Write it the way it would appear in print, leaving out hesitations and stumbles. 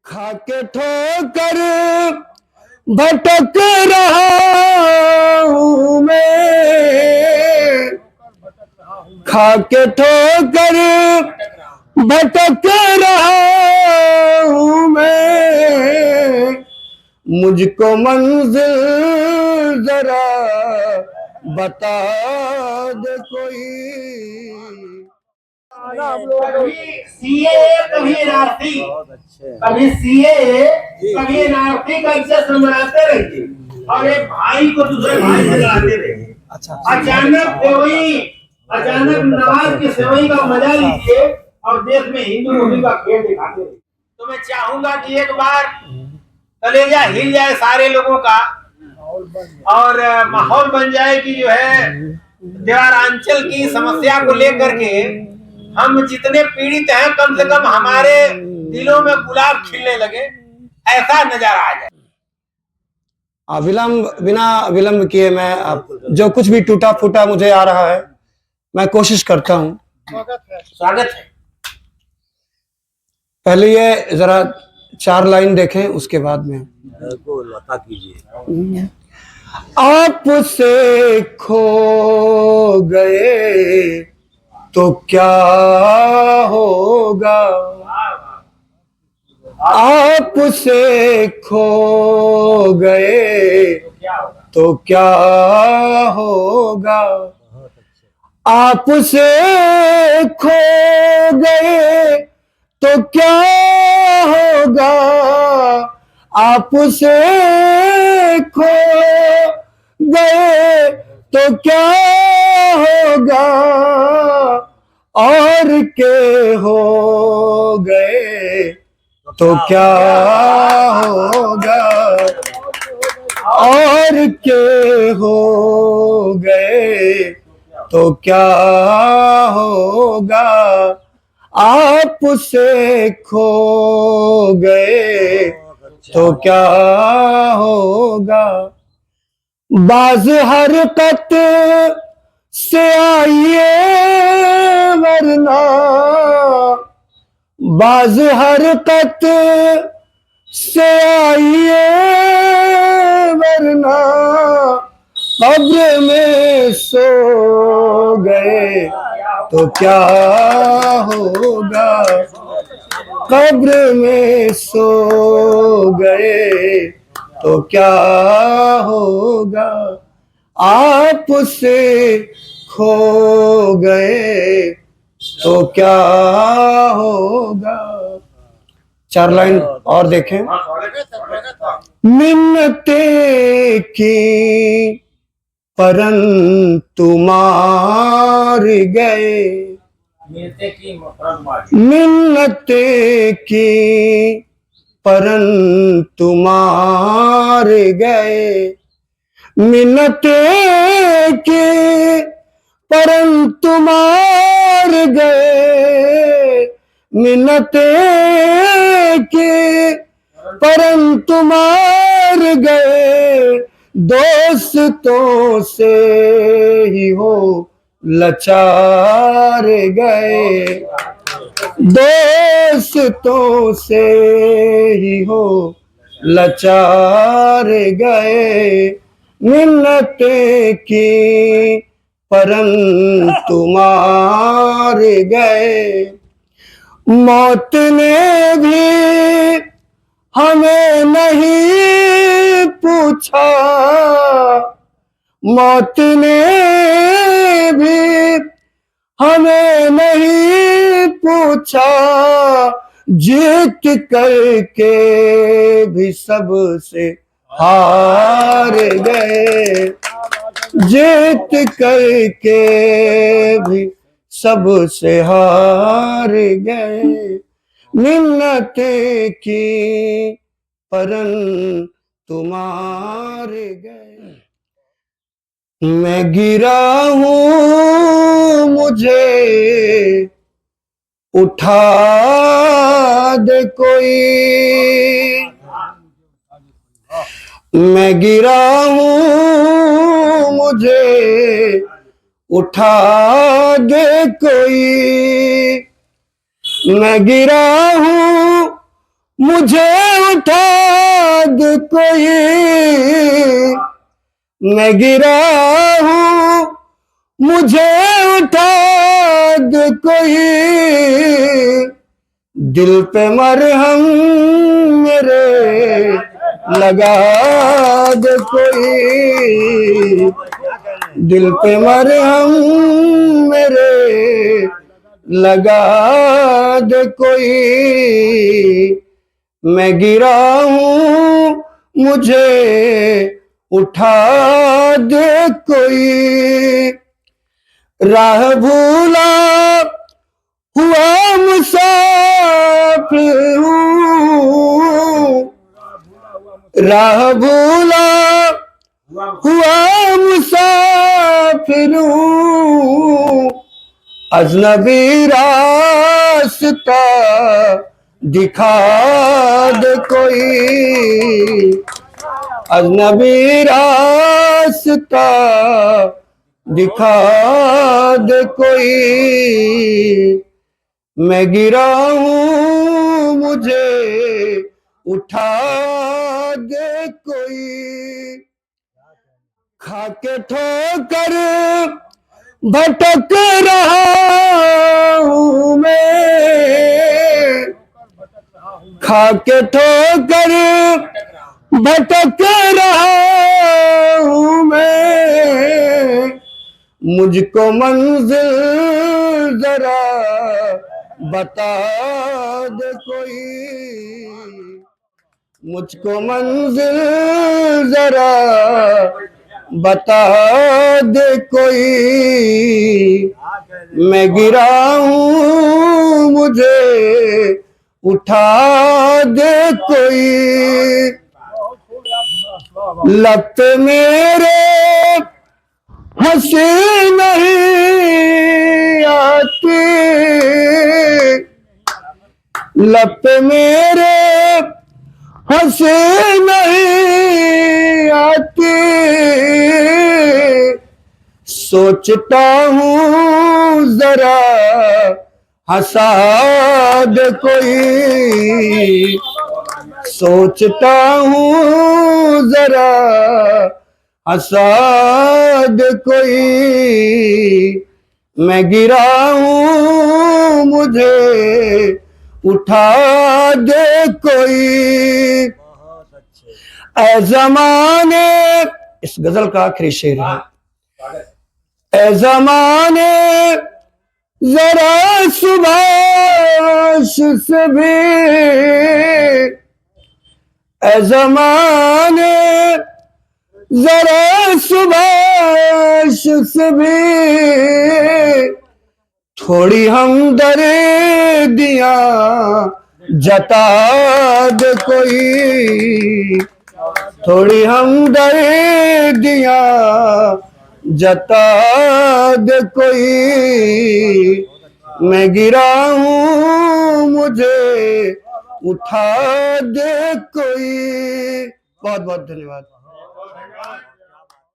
खाके ठोकर भटक रहा हूँ मैं, खाके ठोकर भटक रहा हूँ मैं, मुझको मंजिल जरा बता दे कोई। कभी सीए कभी एनआरसी, कभी सीए कभी एनआरसी का जश्न मनाते रहिए और एक भाई को दूसरे भाई से लड़ाते रहिए। अचानक नवाज की सेवई का मजा लीजिए और देश में हिंदू मुस्लिम का खेल दिखाते रहिए। तो मैं चाहूंगा कि एक बार कलेजा हिल जाए सारे लोगों का और माहौल बन जाए कि जो है देवारांचल की समस्या को लेकर के हम जितने पीड़ित हैं कम से कम हमारे दिलों में गुलाब खिलने लगे, ऐसा नजारा आ जाए। बिना विलंब किए मैं जो कुछ भी टूटा फूटा मुझे आ रहा है मैं कोशिश करता हूँ। स्वागत है। पहले ये जरा 4 लाइन देखें, उसके बाद में लता कीजिए। आपसे खो गए तो क्या होगा, आपसे खो गए तो क्या होगा, आपसे खो गए तो क्या होगा, आपसे खो गए तो क्या होगा, और के हो गए तो क्या होगा, और के हो गए तो क्या होगा, आपसे खो गए तो क्या होगा, बाज हरकत से आइए वरना, बाज हरकत से आइए वरना, कब्र में सो गए तो क्या होगा, कब्र में सो गए तो क्या होगा, आपसे खो गए तो क्या होगा। 4 लाइन और देखें। मिन्नतें की परंतु मार गए, मिन्नतें की परंतु मार गए, मिन्नतें की परंतु मार गए, मिन्नतें की परंतु मार गए, दोस्तों से ही हो लाचार गए, दोस्तों से ही हो लाचार गए, मिन्नतें की परंतु मार गए, मौत ने भी हमें नहीं पूछा, मौत ने भी हमें नहीं पूछा, जीत करके भी सबसे हार गए, जीत करके भी सबसे हार गए, मिन्नतें की परंतु मार गए, मैं गिरा हूँ मुझे उठा दे कोई, मैं गिरा हूँ मुझे उठा दे कोई, मैं गिरा हूँ मुझे उठा दे कोई, मैं गिरा हूँ, मुझे उठा दे कोई, दिल पे मरहम मेरे लगा दे कोई, दिल पे मरहम मेरे लगा दे कोई, मैं गिरा हूँ, मुझे उठा दे कोई, राह भूला हुआ मुसाफिर हूँ, राह भूला हुआ मुसाफिर हूँ, अजनबी रास्ता दिखा दे कोई, अजनबी रास्ता दिखा दे कोई, मैं गिरा हूँ, मुझे उठा दे कोई, खाके ठोकर भटक रहा हूँ मैं, खाके ठोकर भटक रहा हूँ मैं, मुझको मंजिल जरा बता दे कोई, मुझको मंजिल जरा बता दे कोई, मैं गिरा हूँ, मुझे उठा दे कोई, लब पे मेरे हंसी नहीं आती, लब पे मेरे हंसी नहीं आती, सोचता हूँ जरा हंसा दे कोई, सोचता हूँ जरा हंसा दे कोई, मैं गिरा हूँ, मुझे उठा दे कोई, ऐ ज़माने, इस गजल का आखिरी शेर है, ऐ ज़माने जरा सुभाष से भी, ऐ ज़माने जरा सुभाष से भी, थोड़ी हमदर्दियाँ जता दे कोई, थोड़ी हमदर्दियाँ जता दे कोई, मैं गिरा हूँ, मुझे उठा दे कोई। बहुत बहुत धन्यवाद।